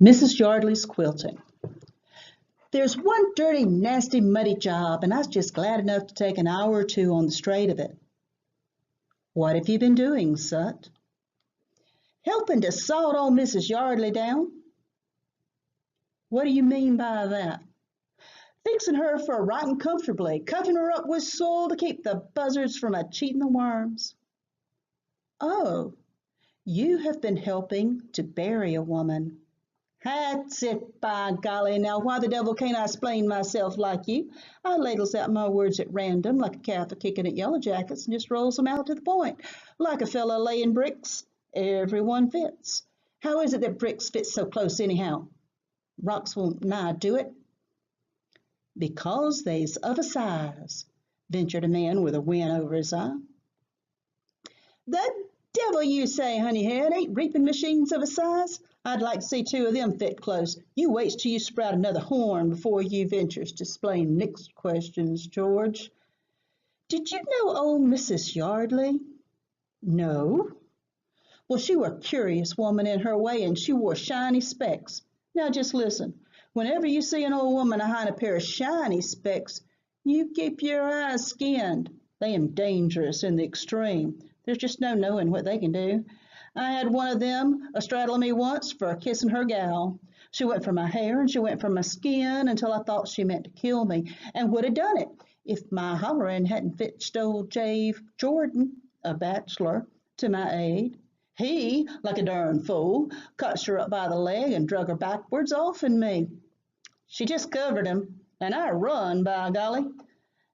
Mrs. Yardley's quilting. There's one dirty, nasty, muddy job, and I was just glad enough to take an hour or two on the straight of it. What have you been doing, Sut? Helping to salt old Mrs. Yardley down. What do you mean by that? Fixing her for rotting comfortably, covering her up with soil to keep the buzzards from a-cheating the worms. Oh, you have been helping to bury a woman. That's it, by golly. Now, why the devil can't I explain myself like you? I ladles out my words at random, like a calf a kicking at yellow jackets, and just rolls them out to the point. Like a fella laying bricks, every one fits. How is it that bricks fit so close anyhow? Rocks won't nigh do it. Because they's of a size, ventured a man with a win over his eye. The devil you say, honeyhead, ain't reaping machines of a size? I'd like to see two of them fit close. You waits till you sprout another horn before you ventures to explain next questions, George. Did you know old Mrs. Yardley? No. Well, she were a curious woman in her way, and she wore shiny specs. Now just listen. Whenever you see an old woman behind a pair of shiny specs, you keep your eyes skinned. They am dangerous in the extreme. There's just no knowing what they can do. I had one of them a-straddling me once for kissing her gal. She went for my hair and she went for my skin until I thought she meant to kill me, and would have done it if my hollering hadn't fetched old Jave Jordan, a bachelor, to my aid. He, like a darn fool, caught her up by the leg and drug her backwards off'n me. She just covered him, and I run, by golly.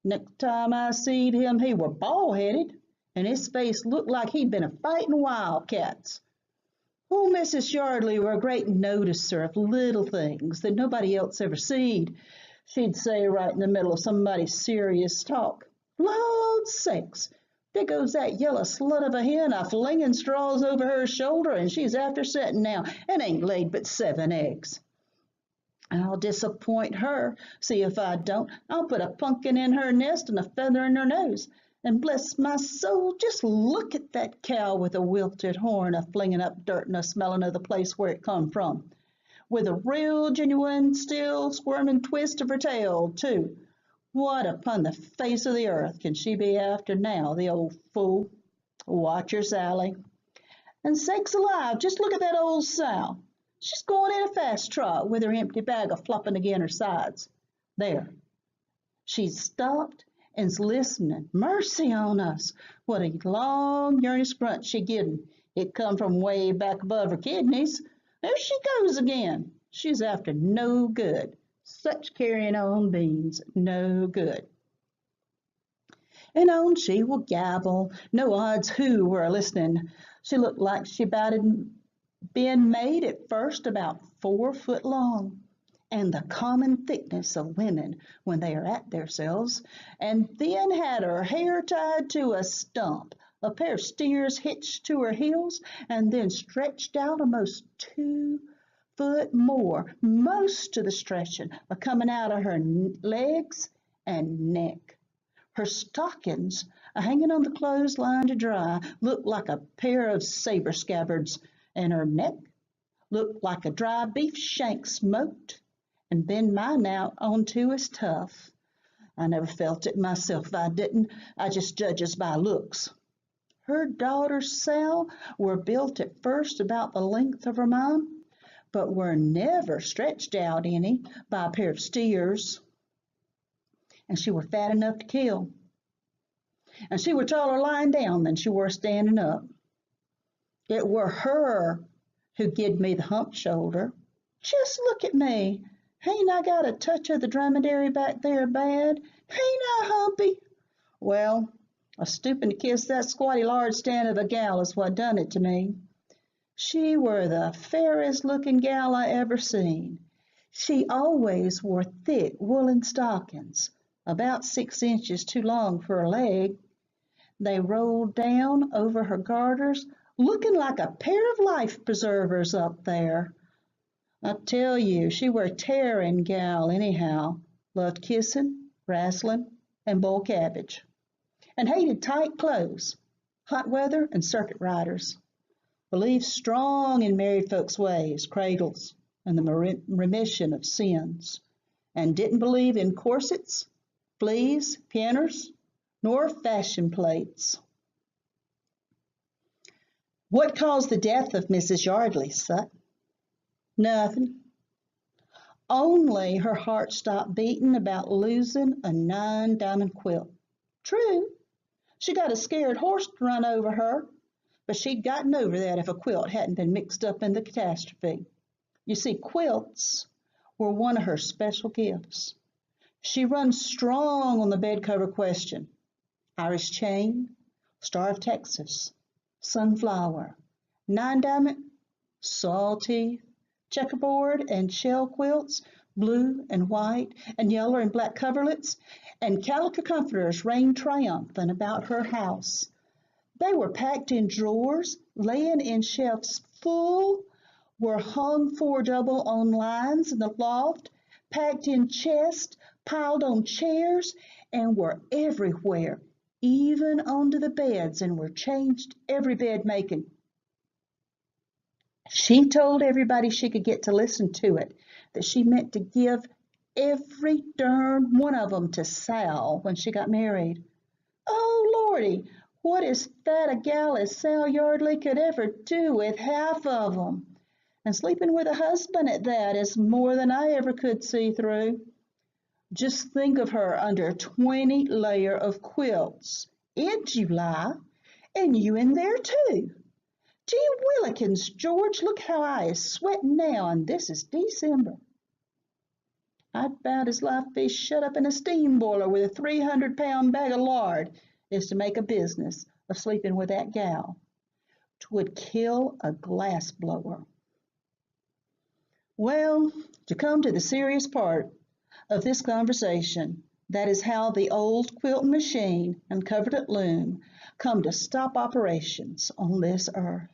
Next time I seed him, he were bald-headed, and his face looked like he'd been a-fighting wildcats. Old Mrs. Yardley were a great noticer of little things that nobody else ever seed. She'd say right in the middle of somebody's serious talk, "Lord sakes, there goes that yellow slut of a hen a-flinging straws over her shoulder, and she's after setting now, and ain't laid but 7 eggs. I'll disappoint her. See if I don't. I'll put a pumpkin in her nest and a feather in her nose. And bless my soul, just look at that cow with a wilted horn a-flinging up dirt and a-smelling of the place where it come from. With a real genuine, still squirming twist of her tail, too. What upon the face of the earth can she be after now, the old fool? Watch her, Sally. And sakes alive, just look at that old sow. She's going in a fast trot with her empty bag a-flopping again her sides. There. She's stopped and's listening. Mercy on us! What a long, earnest grunt she given. It come from way back above her kidneys. There she goes again. She's after no good. Such carrying on beans, no good. And on she will gabble, no odds who were a-listening. She looked like she about been made at first about 4 foot long, and the common thickness of women when they are at theirselves, and then had her hair tied to a stump, a pair of steers hitched to her heels, and then stretched out almost 2 foot more, most of the stretching coming out of her legs and neck. Her stockings, hanging on the clothesline to dry, looked like a pair of saber scabbards, and her neck looked like a dry beef shank smoked and been mine out onto as tough. I never felt it myself if I didn't. I just judges by looks. Her daughter Sal were built at first about the length of her mom, but were never stretched out any by a pair of steers. And she were fat enough to kill. And she were taller lying down than she were standing up. It were her who give me the hump shoulder. Just look at me. Hain't I got a touch of the dromedary back there bad? Hain't I, Humpy? Well, a stooping to kiss that squatty large stand of a gal is what done it to me. She were the fairest looking gal I ever seen. She always wore thick woolen stockings, about 6 inches too long for her leg. They rolled down over her garters, looking like a pair of life preservers up there. I tell you, she were a tearing gal anyhow. Loved kissing, wrastling, and boiled cabbage. And hated tight clothes, hot weather, and circuit riders. Believed strong in married folks' ways, cradles, and the remission of sins, and didn't believe in corsets, fleas, pianners, nor fashion plates. What caused the death of Mrs. Yardley, Sut? Nothing. Only her heart stopped beating about losing a 9-diamond quilt. True, she got a scared horse to run over her, but she'd gotten over that if a quilt hadn't been mixed up in the catastrophe. You see, quilts were one of her special gifts. She runs strong on the bed cover question. Irish chain, Star of Texas, sunflower, 9-diamond, saw teeth, checkerboard and shell quilts, blue and white and yellow and black coverlets, and calico comforters reigned triumphant about her house. They were packed in drawers, laying in shelves full, were hung 4 double on lines in the loft, packed in chests, piled on chairs, and were everywhere, even onto the beds, and were changed every bed making. She told everybody she could get to listen to it that she meant to give every darn one of them to Sal when she got married. Oh, Lordy, what is that a gal as Sal Yardley could ever do with half of them? And sleeping with a husband at that is more than I ever could see through. Just think of her under a 20 layer of quilts in July, and you in there too. Gee willikins, George, look how I is sweating now, and this is December. I'd about as lief be shut up in a steam boiler with a 300-pound bag of lard as to make a business of sleeping with that gal. 'Twould kill a glass blower. Well, to come to the serious part of this conversation, that is how the old quilting machine and covered loom come to stop operations on this earth.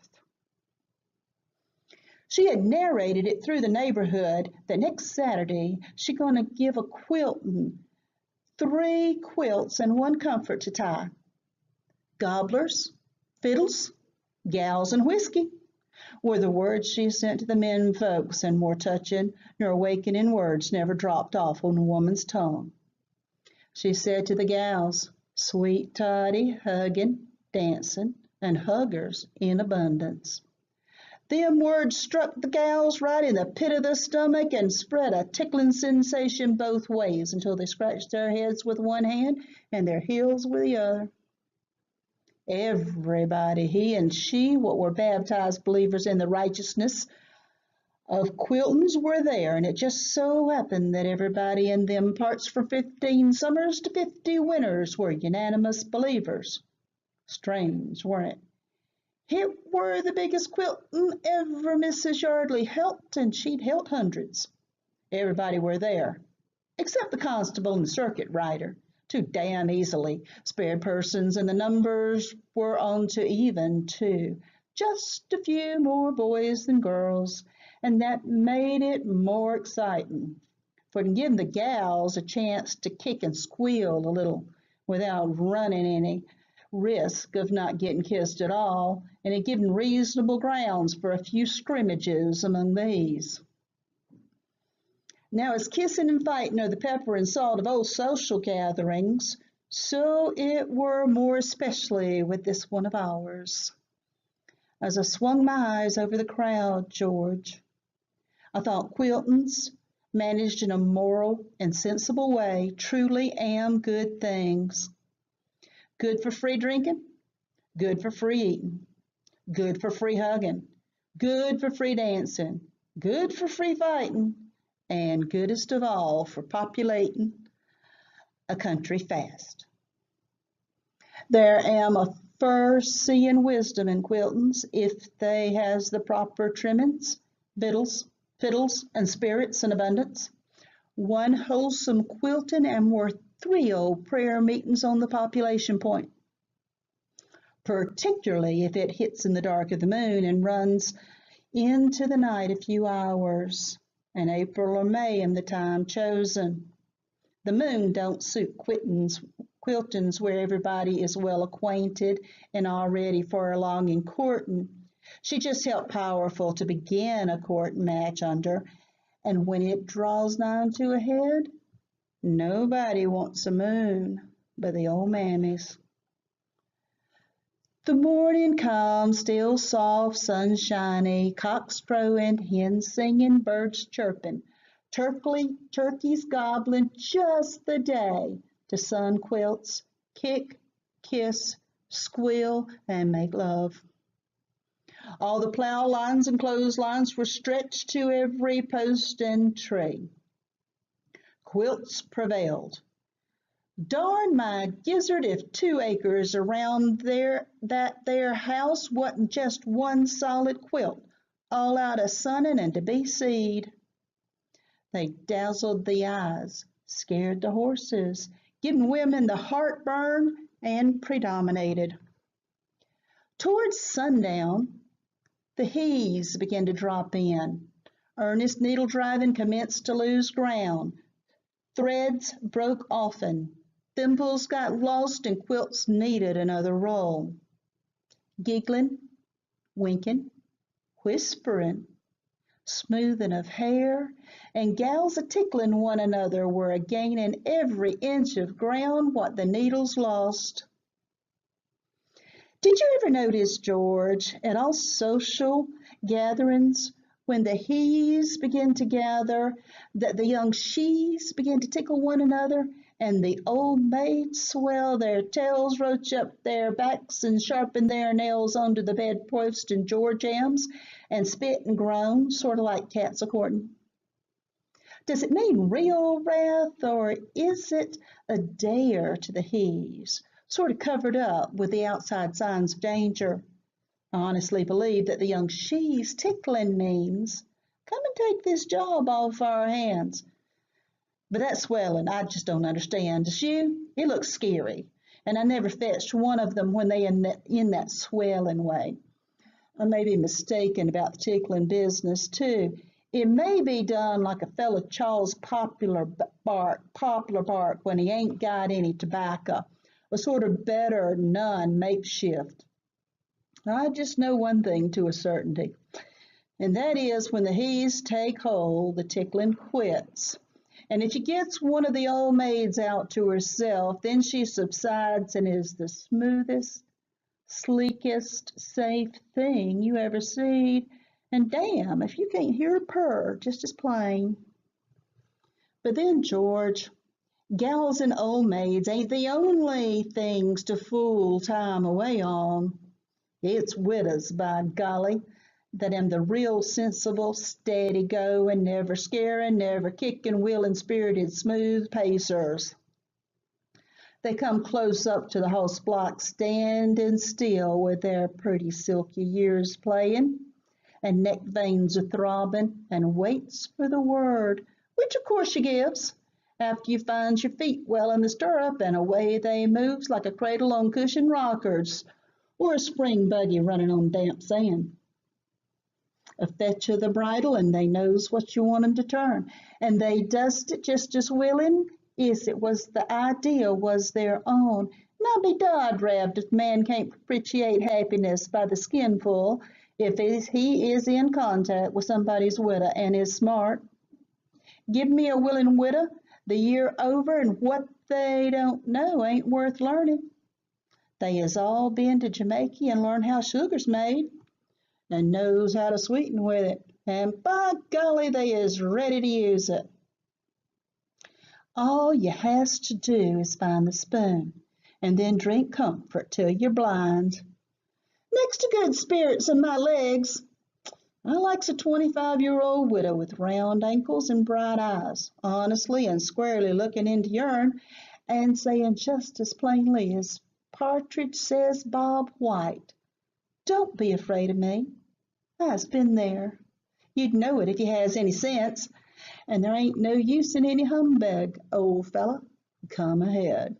She had narrated it through the neighborhood that next Saturday she going to give a quilting 3 quilts and 1 comfort to tie. Gobblers, fiddles, gals, and whiskey were the words she sent to the men folks, and more touching nor awakening words never dropped off on a woman's tongue. She said to the gals, sweet toddy, hugging, dancing, and huggers in abundance. Them words struck the gals right in the pit of the stomach and spread a tickling sensation both ways until they scratched their heads with one hand and their heels with the other. Everybody, he and she, what were baptized believers in the righteousness of quiltings, were there, and it just so happened that everybody in them parts from 15 summers to 50 winters were unanimous believers. Strange, weren't it? It were the biggest quilting ever Mrs. Yardley helped, and she'd helped hundreds. Everybody were there, except the constable and the circuit rider, too damn easily spared persons, and the numbers were on to even, too. Just a few more boys than girls, and that made it more exciting, for it gave the gals a chance to kick and squeal a little without running any risk of not getting kissed at all, and it given reasonable grounds for a few scrimmages among these. Now, as kissing and fighting are the pepper and salt of old social gatherings, so it were more especially with this one of ours. As I swung my eyes over the crowd, George, I thought quiltings, managed in a moral and sensible way, truly am good things. Good for free drinking, good for free eating, good for free hugging, good for free dancing, good for free fighting, and goodest of all for populating a country fast. There am a fur-seeing wisdom in quiltings if they has the proper trimmings, victuals, fiddles, and spirits in abundance. One wholesome quilting and worth 3 old prayer meetings on the population point, particularly if it hits in the dark of the moon and runs into the night a few hours, and April or May am the time chosen. The moon don't suit quiltings where everybody is well acquainted and already far along in courting, She just felt powerful to begin a court match under, and when it draws nigh to a head, nobody wants a moon but the old mammies. The morning comes, still soft, sunshiny, cocks crowing, hens singing, birds chirping, turkeys gobbling, just the day to sun quilts, kick, kiss, squeal, and make love. All the plow lines and clotheslines were stretched to every post and tree. Quilts prevailed. Darn my gizzard if 2 acres around that there house wasn't just one solid quilt, all out of sunning and to be seed. They dazzled the eyes, scared the horses, giving women the heartburn, and predominated. Towards sundown, the heaves began to drop in. Earnest needle driving commenced to lose ground. Threads broke often. Thimbles got lost and quilts needed another roll. Giggling, winking, whispering, smoothing of hair, and gals a-tickling one another were a-gaining every inch of ground what the needles lost. Did you ever notice, George, at all social gatherings, when the he's begin to gather, that the young she's begin to tickle one another, and the old maids swell their tails, roach up their backs, and sharpen their nails onto the bedpost and door jambs, and spit and groan, sort of like cats a-courting? Does it mean real wrath, or is it a dare to the he's, sort of covered up with the outside signs of danger? I honestly believe that the young she's tickling means, come and take this job off our hands. But that swelling, I just don't understand. Does you? It looks scary, and I never fetched one of them when they in that swelling way. I may be mistaken about the tickling business too. It may be done like a fellow chaws poplar bark when he ain't got any tobacco, a sort of better none makeshift. I just know one thing to a certainty, and that is when the he's take hold, the tickling quits. And if she gets one of the old maids out to herself, then she subsides and is the smoothest, sleekest, safe thing you ever seed. And damn if you can't hear her purr just as plain. But then, George, gals and old maids ain't the only things to fool time away on. It's widows, by golly, that am the real sensible, steady-going, never scaring, never kicking, willing, spirited, smooth pacers. They come close up to the house block, standing still with their pretty silky ears playing, and neck veins a-throbbing, and waits for the word, which of course she gives, after you finds your feet well in the stirrup, and away they moves like a cradle on cushion rockers, or a spring buggy running on damp sand. A fetch of the bridle, and they knows what you want 'em to turn, and they does it just as willing as it was the idea was their own. And I'll be dod-rabbed if man can't appreciate happiness by the skinful if he is in contact with somebody's widow and is smart. Give me a willing widow the year over, and what they don't know ain't worth learning. They has all been to Jamaica and learned how sugar's made, and knows how to sweeten with it, and by golly, they is ready to use it. All you has to do is find the spoon, and then drink comfort till you're blind. Next to good spirits in my legs, I likes a 25-year-old widow with round ankles and bright eyes, honestly and squarely looking into yourn, and saying just as plainly as Partridge says Bob White, "Don't be afraid of me. I's been there. You'd know it if you has any sense, and there ain't no use in any humbug, old fella. Come ahead.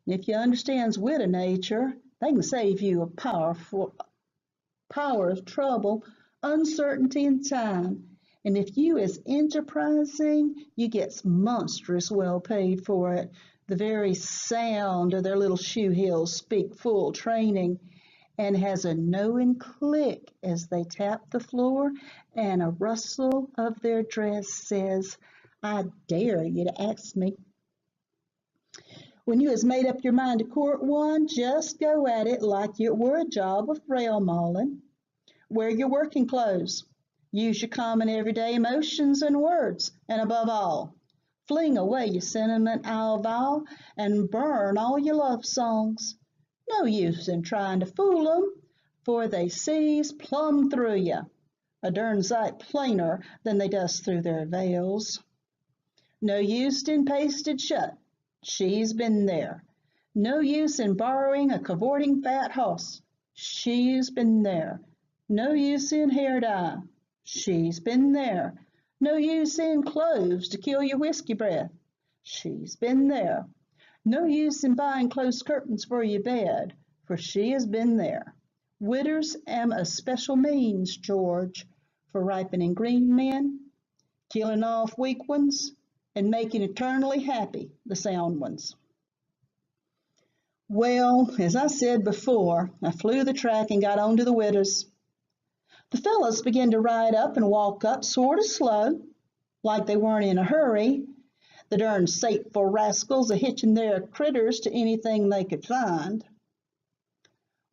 And if you understands widow nature, they can save you a power of trouble, uncertainty, and time. And if you is enterprising, you gets monstrous well paid for it. The very sound of their little shoe heels speak full training. and has a knowing click as they tap the floor, and a rustle of their dress says, I dare you to ask me. When you has made up your mind to court one, just go at it like it were a job of rail mauling. Wear your working clothes. Use your common everyday emotions and words, and above all, fling away your sentimental vow and burn all your love songs. No use in trying to fool 'em, for they sees plumb through you, a dern sight plainer than they does through their veils. No use in pasted shut, she's been there. No use in borrowing a cavorting fat hoss, she's been there. No use in hair dye, she's been there. No use in cloves to kill your whiskey breath, she's been there. No use in buying close curtains for your bed, for she has been there. Witters am a special means, George, for ripening green men, killing off weak ones, and making eternally happy the sound ones. Well, as I said before, I flew the track and got on to the Witters. The fellows began to ride up and walk up sort of slow, like they weren't in a hurry, the darn sateful rascals a-hitching their critters to anything they could find.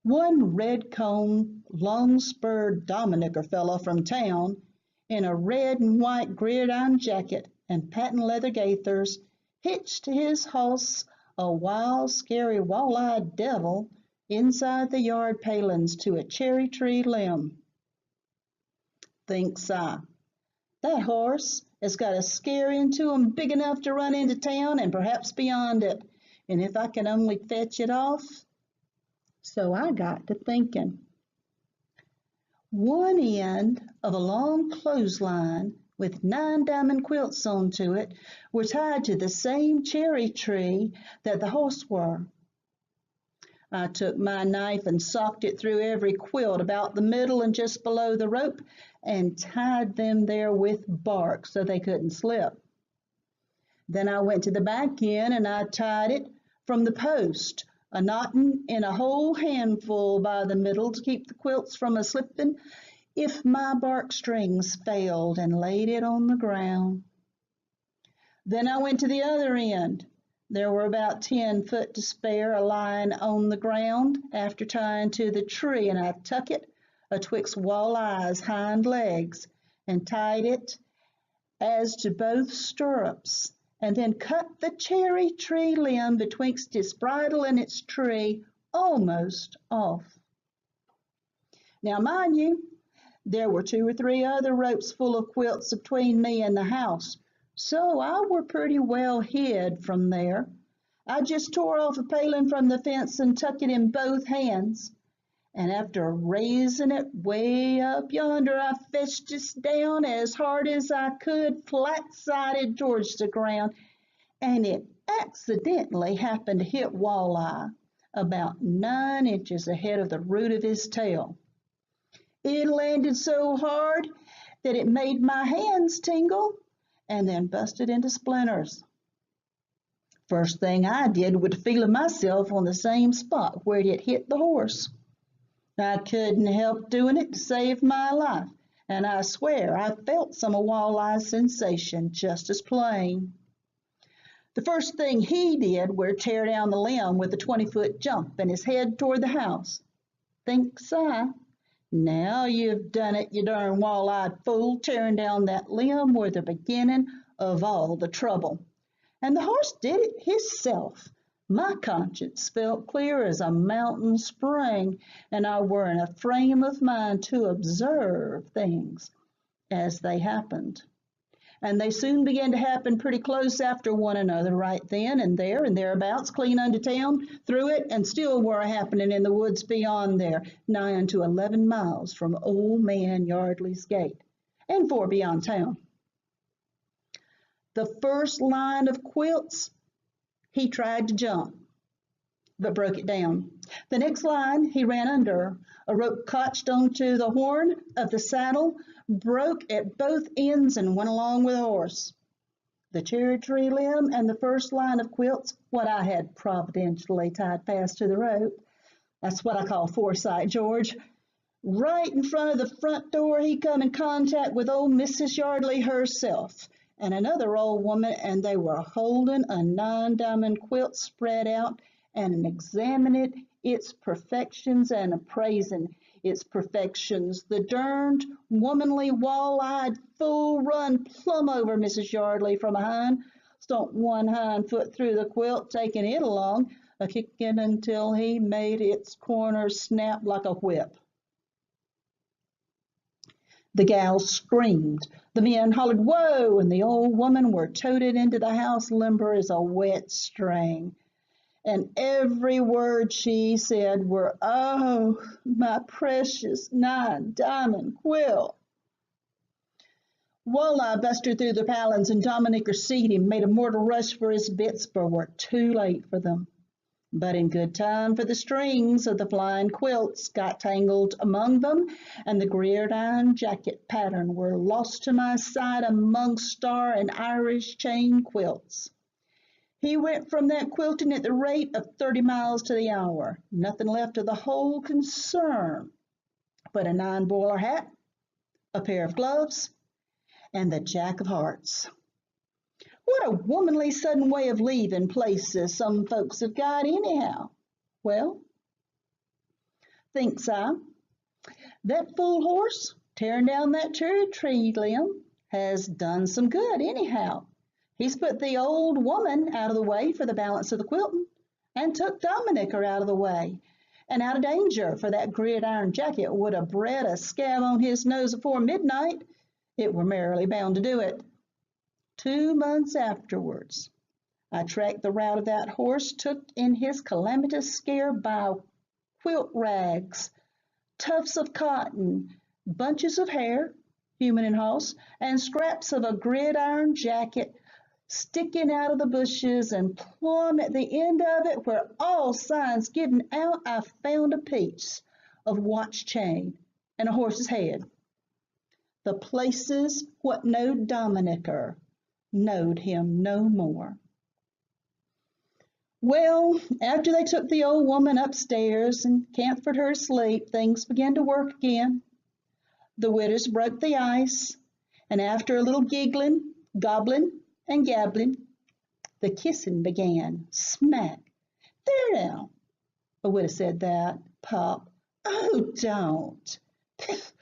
One red-combed, long-spurred Dominicker fellow from town, in a red and white gridiron jacket and patent leather gaithers, hitched his hoss, a wild, scary, wall-eyed devil, inside the yard palings to a cherry tree limb. Thinks I, that horse has got a scare into him big enough to run into town and perhaps beyond it, and if I can only fetch it off. So I got to thinking. One end of a long clothesline with 9 diamond quilts onto it were tied to the same cherry tree that the horse were. I took my knife and socked it through every quilt about the middle and just below the rope, and tied them there with bark so they couldn't slip. Then I went to the back end and I tied it from the post, a knotting in a whole handful by the middle to keep the quilts from a slipping if my bark strings failed, and laid it on the ground. Then I went to the other end. There were about 10 foot to spare a-lying on the ground after tying to the tree, and I tuck it atwixt Walleye's hind legs and tied it as to both stirrups, and then cut the cherry tree limb betwixt its bridle and its tree almost off. Now, mind you, there were 2 or 3 other ropes full of quilts between me and the house, so I were pretty well hid from there. I just tore off a paling from the fence and tucked it in both hands, and after raising it way up yonder, I fetched it down as hard as I could, flat-sided towards the ground, and it accidentally happened to hit Walleye about 9 inches ahead of the root of his tail. It landed so hard that it made my hands tingle and then busted into splinters. First thing I did was feel myself on the same spot where it had hit the horse. I couldn't help doing it to save my life, and I swear I felt some of Walleye's sensation just as plain. The first thing he did was tear down the limb with a 20-foot jump and his head toward the house. Thinks I, now you've done it, you darn wall-eyed fool. Tearing down that limb were the beginning of all the trouble. And the horse did it hisself. My conscience felt clear as a mountain spring, and I were in a frame of mind to observe things as they happened. And they soon began to happen pretty close after one another, right then and there and thereabouts, clean unto town, through it, and still were happening in the woods beyond there, nigh unto 11 miles from old man Yardley's gate, and 4 beyond town. The first line of quilts, he tried to jump, but broke it down. The next line he ran under. A rope cotched onto the horn of the saddle, broke at both ends and went along with the horse. The cherry tree limb and the first line of quilts, what I had providentially tied fast to the rope, That's what I call foresight, George. Right in front of the front door, he come in contact with old Mrs. Yardley herself and another old woman, and they were holding a 9-diamond quilt spread out and examining its perfections and appraising its perfections. The derned, womanly, wall-eyed fool run plumb over Mrs. Yardley from behind, stomped one hind foot through the quilt, taking it along, a-kicking until he made its corners snap like a whip. The gals screamed, the men hollered whoa, and the old woman were toted into the house limber as a wet string. And every word she said were, "Oh, my precious 9-diamond quilt." Walleye busted through the palings, and Dominic received him, made a mortal rush for his bits, but were too late for them. But in good time, for the strings of the flying quilts got tangled among them, and the gridiron jacket pattern were lost to my sight among star and Irish chain quilts. He went from that quilting at the rate of 30 miles to the hour, nothing left of the whole concern but a 9-boiler hat, a pair of gloves, and the Jack of Hearts. What a womanly sudden way of leaving places some folks have got anyhow. Well, thinks I, that fool horse tearing down that cherry tree limb has done some good anyhow. He's put the old woman out of the way for the balance of the quilting, and took Dominic out of the way and out of danger, for that gridiron jacket would have bred a scab on his nose afore midnight. It were merrily bound to do it. 2 months afterwards, I tracked the route of that horse, took in his calamitous scare by quilt rags, tufts of cotton, bunches of hair, human and horse, and scraps of a gridiron jacket sticking out of the bushes, and plumb at the end of it, where all signs given out, I found a piece of watch chain and a horse's head. The places what knowed Dominicer knowed him no more. Well, after they took the old woman upstairs and comforted her to sleep, things began to work again. The widows broke the ice, and after a little giggling, gobbling, and gabbling, the kissing began. Smack. There now. I would have said that. Pop. Oh, don't. Piff.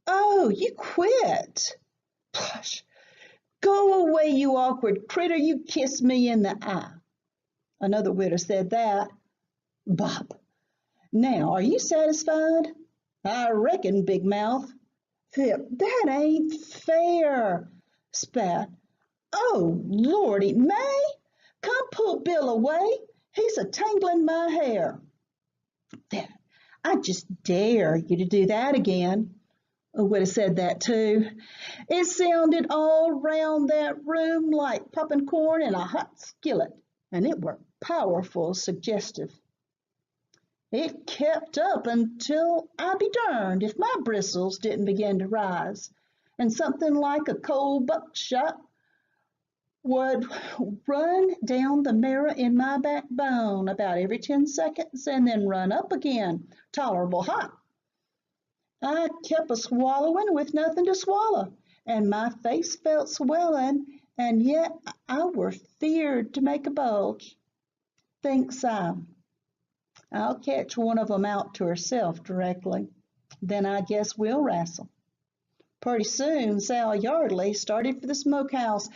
Oh, you quit. Plush. Go away, you awkward critter, you kiss me in the eye. Another widow said that. Bop. Now, are you satisfied? I reckon, Big Mouth. Pip, that ain't fair. Spat. Oh, Lordy, May, come pull Bill away. He's a-tangling my hair. There, I just dare you to do that again. I would have said that too. It sounded all round that room like popping corn in a hot skillet, and it were powerful suggestive. It kept up until I be darned if my bristles didn't begin to rise, and something like a cold buckshot would run down the marrow in my backbone about every 10 seconds and then run up again, tolerable hot. I kept a-swallowing with nothing to swallow, and my face felt swelling, and yet I were feared to make a bulge. Thinks I'll catch one of 'em out to herself directly. Then I guess we'll wrestle. Pretty soon Sal Yardley started for the smokehouse,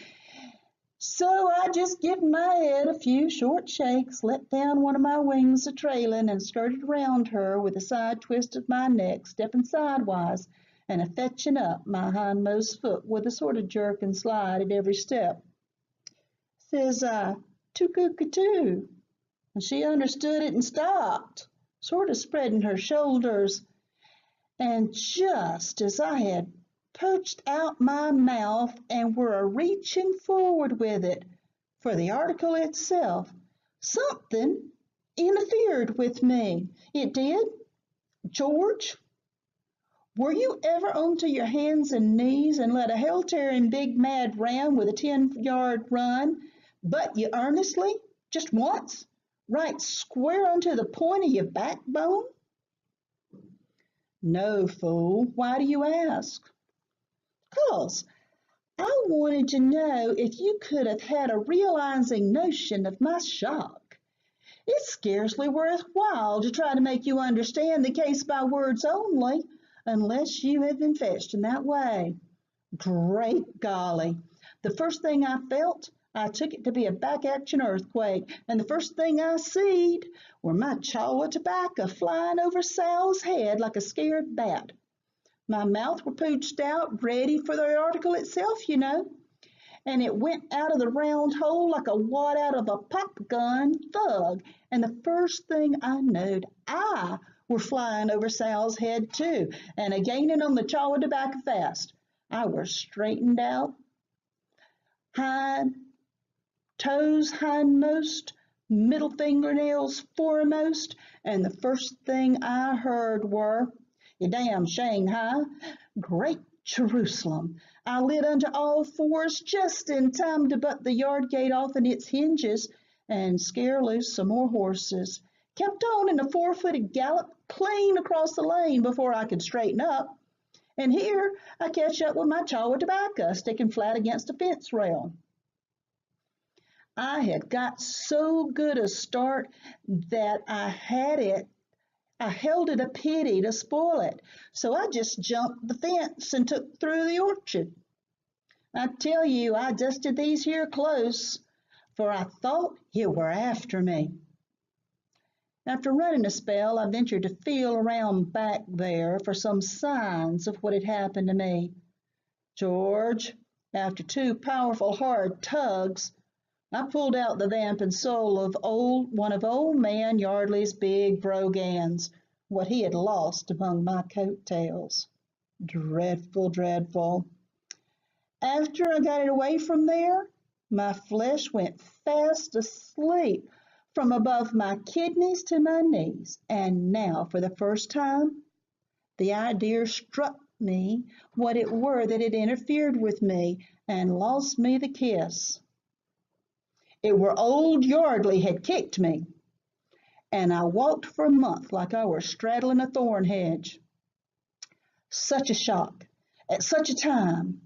so I just give my head a few short shakes, let down one of my wings a-trailing, and skirted around her with a side twist of my neck, stepping sidewise, and a-fetching up my hindmost foot with a sort of jerk and slide at every step. Says I, "Too-coo-coo-too," and she understood it and stopped, sort of spreading her shoulders, and just as I had poked out my mouth and were a-reaching forward with it for the article itself, something interfered with me. It did. George, were you ever onto your hands and knees and let a hell-tearing big mad ram with a 10-yard run butt you earnestly, just once, right square onto the point of your backbone? No, fool. Why do you ask? 'Cause I wanted to know if you could have had a realizing notion of my shock. It's scarcely worth while to try to make you understand the case by words only, unless you have been fetched in that way. Great golly! The first thing I felt, I took it to be a back action earthquake, and the first thing I seed were my chaw of tobacco flying over Sal's head like a scared bat. My mouth were pooched out, ready for the article itself, you know, and it went out of the round hole like a wad out of a pop gun thug, and the first thing I knowed, I were flying over Sal's head too, and a gaining on the chaw of tobacco fast. I were straightened out, hind toes hindmost, middle fingernails foremost, and the first thing I heard were, "You damn Shanghai, great Jerusalem." I lit onto all fours just in time to butt the yard gate off in its hinges and scare loose some more horses. Kept on in a 4-footed gallop clean across the lane before I could straighten up. And here I catch up with my chaw of tobacco sticking flat against a fence rail. I had got so good a start that I held it a pity to spoil it, so I just jumped the fence and took through the orchard. I tell you, I dusted these here close, for I thought you were after me. After running a spell, I ventured to feel around back there for some signs of what had happened to me. George, after 2 powerful hard tugs, I pulled out the vamp and soul of one of old man Yardley's big brogans, what he had lost among my coattails. Dreadful, dreadful. After I got it away from there, my flesh went fast asleep from above my kidneys to my knees, and now, for the first time, the idea struck me what it were that had interfered with me and lost me the kiss. It were old Yardley had kicked me, and I walked for a month like I were straddling a thorn hedge. Such a shock, at such a time,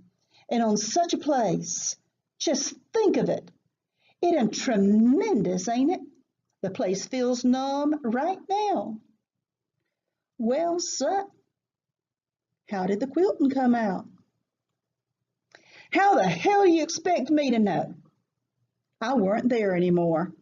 and on such a place. Just think of it. It ain't tremendous, ain't it? The place feels numb right now. Well, son, how did the quilting come out? How the hell do you expect me to know? I weren't there anymore.